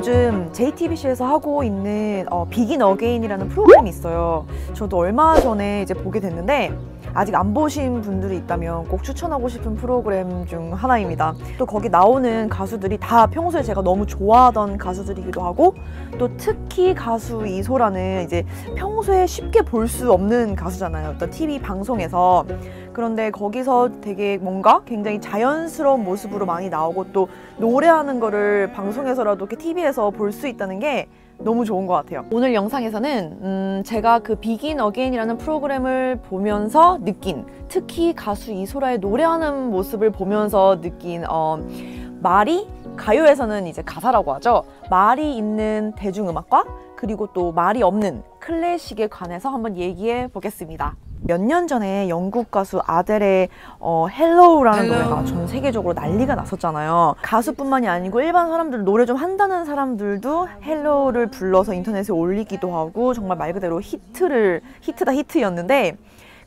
요즘 JTBC에서 하고 있는 비긴 어게인이라는 프로그램이 있어요. 저도 얼마 전에 이제 보게 됐는데 아직 안 보신 분들이 있다면 꼭 추천하고 싶은 프로그램 중 하나입니다. 또 거기 나오는 가수들이 다 평소에 제가 너무 좋아하던 가수들이기도 하고, 또 특히 가수 이소라는 이제 평소에 쉽게 볼 수 없는 가수잖아요, 어떤 TV 방송에서. 그런데 거기서 되게 뭔가 굉장히 자연스러운 모습으로 많이 나오고, 또 노래하는 거를 방송에서라도 이렇게 TV에서 볼 수 있다는 게 너무 좋은 것 같아요. 오늘 영상에서는 제가 그 비긴 어게인이라는 프로그램을 보면서 느낀, 특히 가수 이소라의 노래하는 모습을 보면서 느낀 말이, 가요에서는 이제 가사라고 하죠. 말이 있는 대중음악과 그리고 또 말이 없는 클래식에 관해서 한번 얘기해 보겠습니다. 몇 년 전에 영국 가수 아델의 헬로우라는 노래가 전 세계적으로 난리가 났었잖아요. 가수뿐만이 아니고 일반 사람들, 노래 좀 한다는 사람들도 헬로우를 불러서 인터넷에 올리기도 하고, 정말 말 그대로 히트다 히트였는데,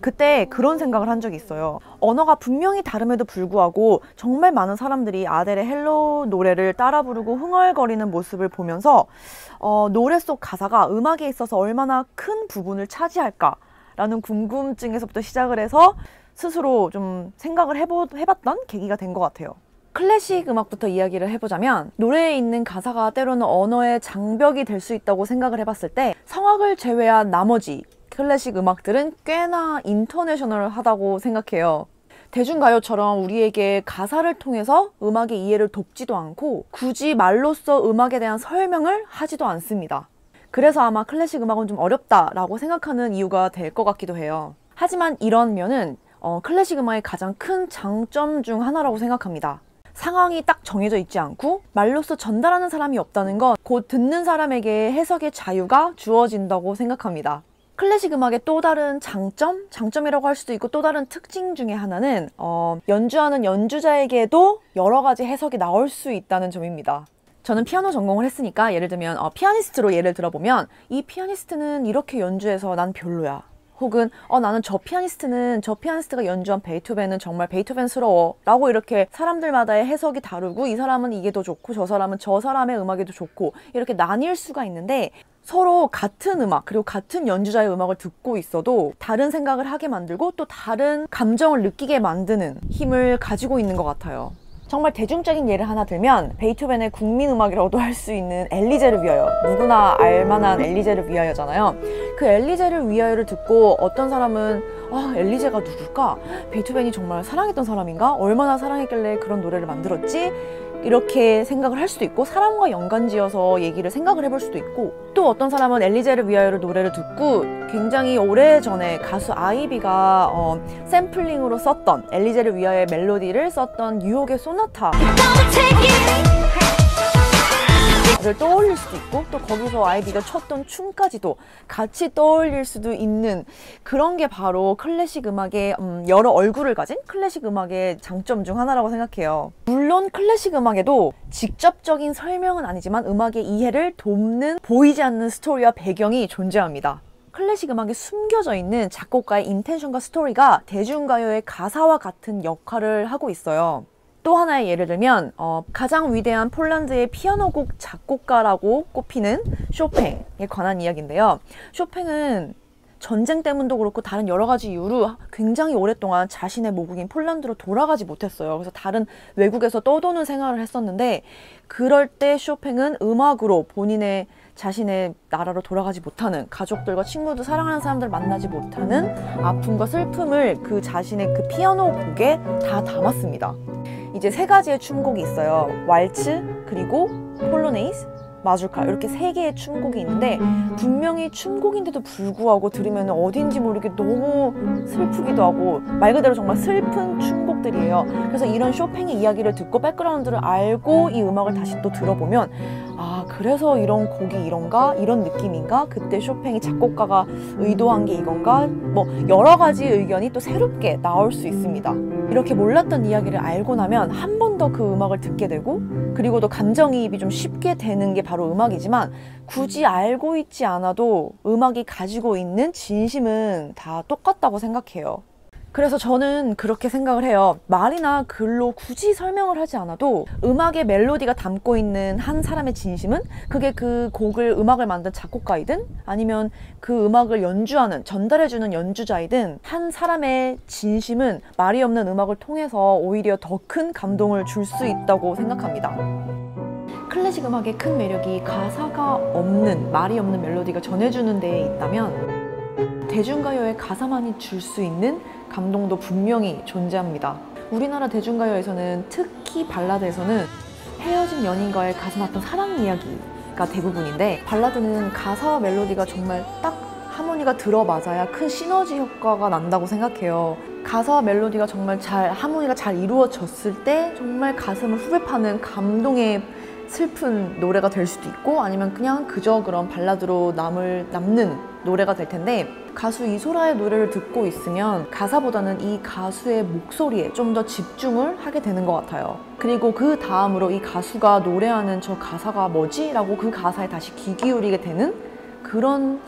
그때 그런 생각을 한 적이 있어요. 언어가 분명히 다름에도 불구하고 정말 많은 사람들이 아델의 헬로우 노래를 따라 부르고 흥얼거리는 모습을 보면서 노래 속 가사가 음악에 있어서 얼마나 큰 부분을 차지할까 라는 궁금증에서부터 시작을 해서 스스로 좀 생각을 해봤던 계기가 된 것 같아요. 클래식 음악부터 이야기를 해보자면, 노래에 있는 가사가 때로는 언어의 장벽이 될 수 있다고 생각을 해봤을 때, 성악을 제외한 나머지 클래식 음악들은 꽤나 인터내셔널하다고 생각해요. 대중가요처럼 우리에게 가사를 통해서 음악의 이해를 돕지도 않고 굳이 말로써 음악에 대한 설명을 하지도 않습니다. 그래서 아마 클래식 음악은 좀 어렵다라고 생각하는 이유가 될 것 같기도 해요. 하지만 이런 면은 클래식 음악의 가장 큰 장점 중 하나라고 생각합니다. 상황이 딱 정해져 있지 않고 말로써 전달하는 사람이 없다는 건 곧 듣는 사람에게 해석의 자유가 주어진다고 생각합니다. 클래식 음악의 또 다른 장점이라고 할 수도 있고 또 다른 특징 중에 하나는 연주하는 연주자에게도 여러 가지 해석이 나올 수 있다는 점입니다. 저는 피아노 전공을 했으니까 예를 들면 피아니스트로 예를 들어보면, 이 피아니스트는 이렇게 연주해서 난 별로야. 혹은 나는 저 피아니스트가 연주한 베이토벤은 정말 베이토벤스러워 라고, 이렇게 사람들마다의 해석이 다르고, 이 사람은 이게 더 좋고 저 사람은 저 사람의 음악이 더 좋고, 이렇게 나뉠 수가 있는데, 서로 같은 음악 그리고 같은 연주자의 음악을 듣고 있어도 다른 생각을 하게 만들고 또 다른 감정을 느끼게 만드는 힘을 가지고 있는 것 같아요. 정말 대중적인 예를 하나 들면, 베이토벤의 국민음악이라고도 할 수 있는 엘리제를 위하여, 누구나 알만한 엘리제를 위하여잖아요. 그 엘리제를 위하여를 듣고 어떤 사람은 엘리제가 누굴까? 베이토벤이 정말 사랑했던 사람인가? 얼마나 사랑했길래 그런 노래를 만들었지? 이렇게 생각을 할 수도 있고, 사람과 연관지어서 얘기를 생각을 해볼 수도 있고, 또 어떤 사람은 엘리제를 위하여를 노래를 듣고 굉장히 오래전에 가수 아이비가 샘플링으로 썼던, 엘리제를 위하여의 멜로디를 썼던 뉴욕의 소나타 를 떠올릴 수도 있고, 또 거기서 아이비가 췄던 춤까지도 같이 떠올릴 수도 있는, 그런 게 바로 클래식 음악의 여러 얼굴을 가진 클래식 음악의 장점 중 하나라고 생각해요. 물론 클래식 음악에도 직접적인 설명은 아니지만 음악의 이해를 돕는 보이지 않는 스토리와 배경이 존재합니다. 클래식 음악에 숨겨져 있는 작곡가의 인텐션과 스토리가 대중가요의 가사와 같은 역할을 하고 있어요. 또 하나의 예를 들면 가장 위대한 폴란드의 피아노곡 작곡가라고 꼽히는 쇼팽에 관한 이야기인데요. 쇼팽은 전쟁 때문도 그렇고 다른 여러 가지 이유로 굉장히 오랫동안 자신의 모국인 폴란드로 돌아가지 못했어요. 그래서 다른 외국에서 떠도는 생활을 했었는데, 그럴 때 쇼팽은 음악으로 자신의 나라로 돌아가지 못하는, 가족들과 친구들, 사랑하는 사람들 만나지 못하는 아픔과 슬픔을 그 자신의 그 피아노 곡에 다 담았습니다. 이제 세 가지의 춤곡이 있어요. 왈츠, 그리고 폴로네이스, 마주카, 이렇게 세 개의 춤곡이 있는데, 분명히 춤곡인데도 불구하고 들으면 어딘지 모르게 너무 슬프기도 하고, 말 그대로 정말 슬픈 춤곡들이에요. 그래서 이런 쇼팽의 이야기를 듣고 백그라운드를 알고 이 음악을 다시 또 들어보면, 그래서 이런 곡이 이런가? 이런 느낌인가? 그때 쇼팽이 작곡가가 의도한 게 이건가? 뭐 여러 가지 의견이 또 새롭게 나올 수 있습니다. 이렇게 몰랐던 이야기를 알고 나면 한 번 더 그 음악을 듣게 되고, 그리고 또 감정이입이 좀 쉽게 되는 게 바로 음악이지만, 굳이 알고 있지 않아도 음악이 가지고 있는 진심은 다 똑같다고 생각해요. 그래서 저는 그렇게 생각을 해요. 말이나 글로 굳이 설명을 하지 않아도 음악의 멜로디가 담고 있는 한 사람의 진심은, 그게 그 음악을 만든 작곡가이든 아니면 그 음악을 연주하는, 전달해주는 연주자이든, 한 사람의 진심은 말이 없는 음악을 통해서 오히려 더 큰 감동을 줄 수 있다고 생각합니다. 클래식 음악의 큰 매력이 가사가 없는, 말이 없는 멜로디가 전해주는 데에 있다면, 대중가요의 가사만이 줄 수 있는 감동도 분명히 존재합니다. 우리나라 대중가요에서는, 특히 발라드에서는 헤어진 연인과의 가슴 아픈 사랑 이야기가 대부분인데, 발라드는 가사와 멜로디가 정말 딱 하모니가 들어맞아야 큰 시너지 효과가 난다고 생각해요. 가사와 멜로디가 정말 하모니가 잘 이루어졌을 때 정말 가슴을 후벼 파는 감동의 슬픈 노래가 될 수도 있고, 아니면 그냥 그저 그런 발라드로 남는 노래가 될 텐데, 가수 이소라의 노래를 듣고 있으면 가사보다는 이 가수의 목소리에 좀 더 집중을 하게 되는 것 같아요. 그리고 그 다음으로 이 가수가 노래하는 저 가사가 뭐지? 라고 그 가사에 다시 귀 기울이게 되는 그런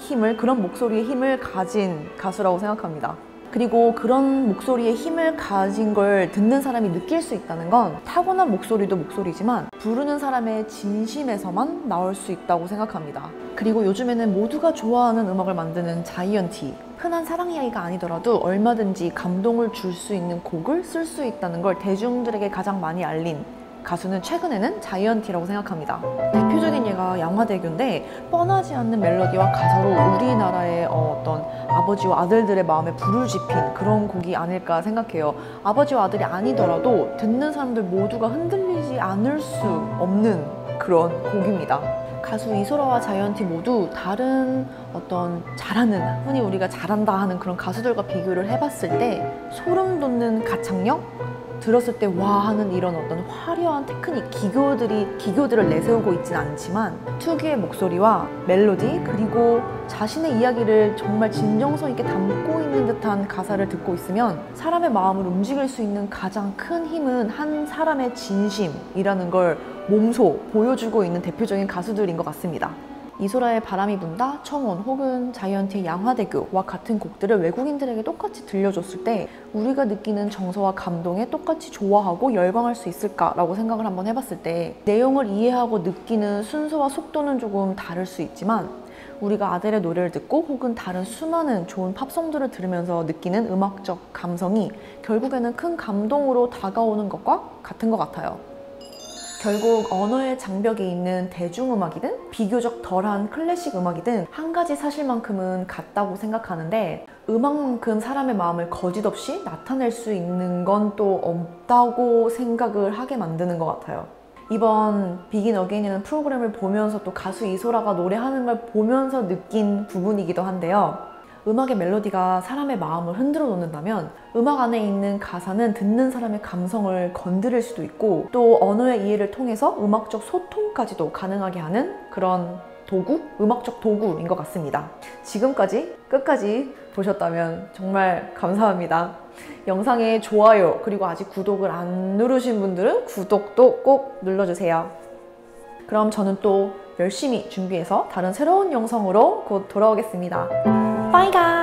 목소리의 힘을 가진 가수라고 생각합니다. 그리고 그런 목소리의 힘을 가진 걸 듣는 사람이 느낄 수 있다는 건, 타고난 목소리도 목소리지만 부르는 사람의 진심에서만 나올 수 있다고 생각합니다. 그리고 요즘에는 모두가 좋아하는 음악을 만드는 자이언티, 흔한 사랑 이야기가 아니더라도 얼마든지 감동을 줄 수 있는 곡을 쓸 수 있다는 걸 대중들에게 가장 많이 알린 가수는 최근에는 자이언티라고 생각합니다. 대표적인 예가 양화대교인데, 뻔하지 않는 멜로디와 가사로 우리나라의 어떤 아버지와 아들들의 마음에 불을 지핀 그런 곡이 아닐까 생각해요. 아버지와 아들이 아니더라도 듣는 사람들 모두가 흔들리지 않을 수 없는 그런 곡입니다. 가수 이소라와 자이언티 모두 다른 어떤 잘하는, 흔히 우리가 잘한다 하는 그런 가수들과 비교를 해봤을 때 소름 돋는 가창력? 들었을 때 와 하는 이런 어떤 화려한 테크닉, 기교들을 내세우고 있진 않지만, 특유의 목소리와 멜로디, 그리고 자신의 이야기를 정말 진정성 있게 담고 있는 듯한 가사를 듣고 있으면 사람의 마음을 움직일 수 있는 가장 큰 힘은 한 사람의 진심이라는 걸 몸소 보여주고 있는 대표적인 가수들인 것 같습니다. 이소라의 바람이 분다, 청혼, 혹은 자이언티의 양화대교와 같은 곡들을 외국인들에게 똑같이 들려줬을 때 우리가 느끼는 정서와 감동에 똑같이 좋아하고 열광할 수 있을까라고 생각을 한번 해봤을 때, 내용을 이해하고 느끼는 순서와 속도는 조금 다를 수 있지만, 우리가 아델의 노래를 듣고 혹은 다른 수많은 좋은 팝송들을 들으면서 느끼는 음악적 감성이 결국에는 큰 감동으로 다가오는 것과 같은 것 같아요. 결국 언어의 장벽에 있는 대중음악이든 비교적 덜한 클래식 음악이든 한 가지 사실만큼은 같다고 생각하는데, 음악만큼 사람의 마음을 거짓없이 나타낼 수 있는 건 또 없다고 생각을 하게 만드는 것 같아요. 이번 비긴 어게인이라는 프로그램을 보면서 또 가수 이소라가 노래하는 걸 보면서 느낀 부분이기도 한데요. 음악의 멜로디가 사람의 마음을 흔들어 놓는다면 음악 안에 있는 가사는 듣는 사람의 감성을 건드릴 수도 있고, 또 언어의 이해를 통해서 음악적 소통까지도 가능하게 하는 그런 음악적 도구인 것 같습니다. 지금까지 끝까지 보셨다면 정말 감사합니다. 영상에 좋아요, 그리고 아직 구독을 안 누르신 분들은 구독도 꼭 눌러주세요. 그럼 저는 또 열심히 준비해서 다른 새로운 영상으로 곧 돌아오겠습니다. Bye guys!